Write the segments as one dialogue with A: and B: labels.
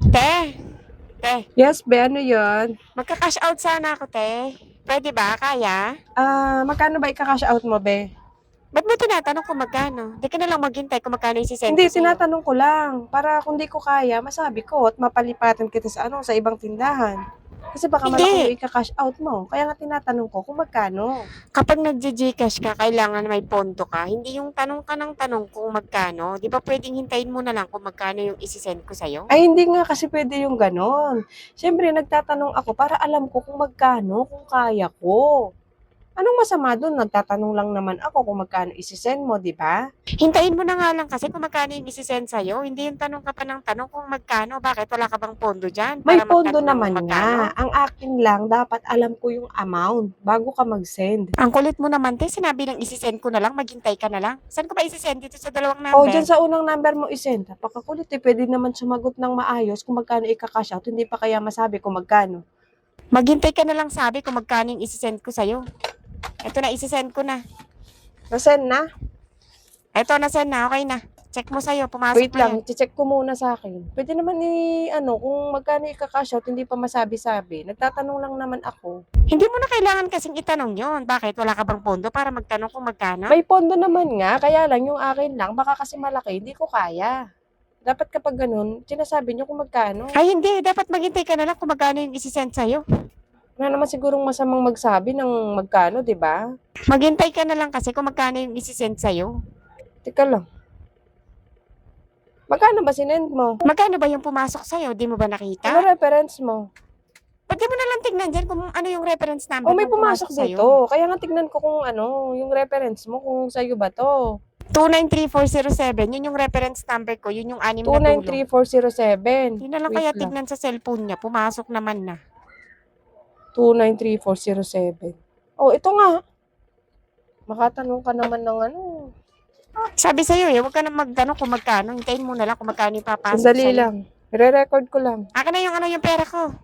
A: Te, te,
B: Yes, be, ano yun?
A: magka-cash out sana ako, te. Pwede ba? Kaya?
B: Magkano ba ika-cash out mo, be?
A: Ba't mo tinatanong kung magkano? Di ka na lang maghintay kung magkano isisend
B: Hindi,
A: ko sa'yo.
B: tinatanong ko lang. Para kung di ko kaya, masabi ko at mapalipatan kita sa ibang tindahan. Kasi baka malaki
A: Hindi.
B: yung ika-cash out mo. Kaya nga tinatanong ko kung magkano.
A: Kapag nag-Gcash ka, kailangan may pondo ka. Hindi yung tanong ka ng tanong kung magkano. Di ba pwedeng hintayin mo na lang kung magkano yung isisend ko sa'yo?
B: Ay, hindi nga kasi pwede yung ganon. Siyempre, nagtatanong ako para alam ko kung magkano, kung kaya ko. Anong masama doon? Nagtatanong lang naman ako kung magkano isisend mo, di ba?
A: Hintayin mo na nga lang kasi kung magkano yung isisend sa'yo. Hindi yung tanong ka pa ng tanong kung magkano. Bakit wala ka bang pondo dyan
B: May
A: para
B: pondo
A: magtanong ng
B: naman nga.
A: magkano?
B: Ang akin lang, dapat alam ko yung amount bago ka mag-send.
A: Ang kulit mo naman, te. Sinabi ng isisend ko na lang, maghintay ka na lang. Saan ko ba isisend dito sa dalawang
B: O,
A: number?
B: dyan sa unang number mo isend. Napakakulit eh. Pwede naman sumagot ng maayos kung magkano ika-cash out. Hindi pa kaya masabi kung magkano.
A: Maghintay ka na lang sabi kung magkano yung isisend ko sa'yo. Ito na, isisend ko na.
B: Nasend na?
A: Ito, nasend na. Okay na. Check mo sa'yo. Pumasok
B: Wait
A: na
B: lang,
A: yan.
B: i-check ko muna sa akin. Pwede naman kung magkano ika-cash out, hindi pa masabi-sabi. Nagtatanong lang naman ako.
A: Hindi mo na kailangan kasing itanong yon. Bakit? Wala ka bang pondo para magtanong kung magkano?
B: May pondo naman nga, kaya lang yung akin lang, baka kasi malaki, hindi ko kaya. Dapat kapag ganun, sinasabi nyo kung magkano.
A: Ay, hindi. Dapat maghintay ka na lang kung magkano yung isisend sa'yo.
B: Wala naman sigurong masamang magsabi ng magkano, di ba?
A: Maghintay ka na lang kasi kung magkano yung isisend sa'yo.
B: Teka lang. Magkano ba sinend mo?
A: Magkano ba yung pumasok sa'yo? Di mo ba
B: Ano
A: nakita?
B: reference mo?
A: Pwede mo na lang tignan dyan kung ano yung reference
B: O
A: number
B: may
A: nung
B: pumasok
A: pumasok sa'yo.
B: dito. Kaya nga tignan ko kung yung reference mo, kung sa'yo ba to.
A: 293407. Yun yung reference number ko. Yun yung 6 na dulo.
B: 293407.
A: Yun na lang
B: Wait
A: kaya
B: lang.
A: tignan sa cellphone niya. Pumasok naman na.
B: 293407. Oh, ito nga. Makatanong ka naman ng
A: Sabi sa'yo huwag ka na magtanong kung magkano. Hintayin mo na lang kung magkano yung papasok
B: Sandali
A: sa'yo.
B: lang. Re-record ko lang.
A: Akin na yung pera ko.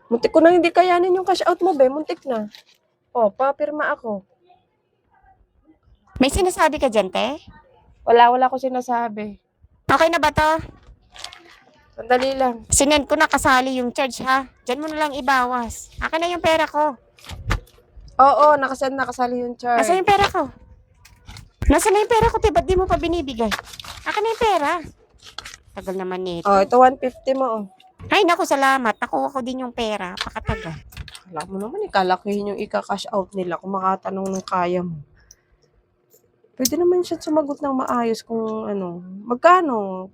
B: Muntik ko na hindi kayanin yung cash out mo, be. Muntik na. Oh, papirma ako.
A: May sinasabi ka dyan, te?
B: Wala ko sinasabi.
A: Okay na ba to?
B: Sandali lang.
A: Sinend ko na kasali yung charge, ha? Diyan mo na lang ibawas. Akin na yung pera ko.
B: Oo, nakasali yung charge.
A: Nasaan yung pera ko? Nasaan na yung pera ko, te? Ba't di mo pa binibigay? Akin na yung pera. Tagal naman nito.
B: Oh, ito 150 mo, oh.
A: Ay, naku, salamat. Nakuha ko din yung pera. Pakatagal.
B: Kala mo naman, kalakihin yung ika-cash out nila kung makatanong ng kaya mo. Pwede naman siya sumagot ng maayos kung magkano.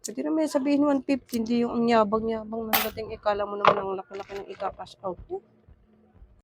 B: Pwede naman sabihin 150, hindi yung ang yabang-yabang ng dating ikala mo naman ang laki-laki ng ika-cash out.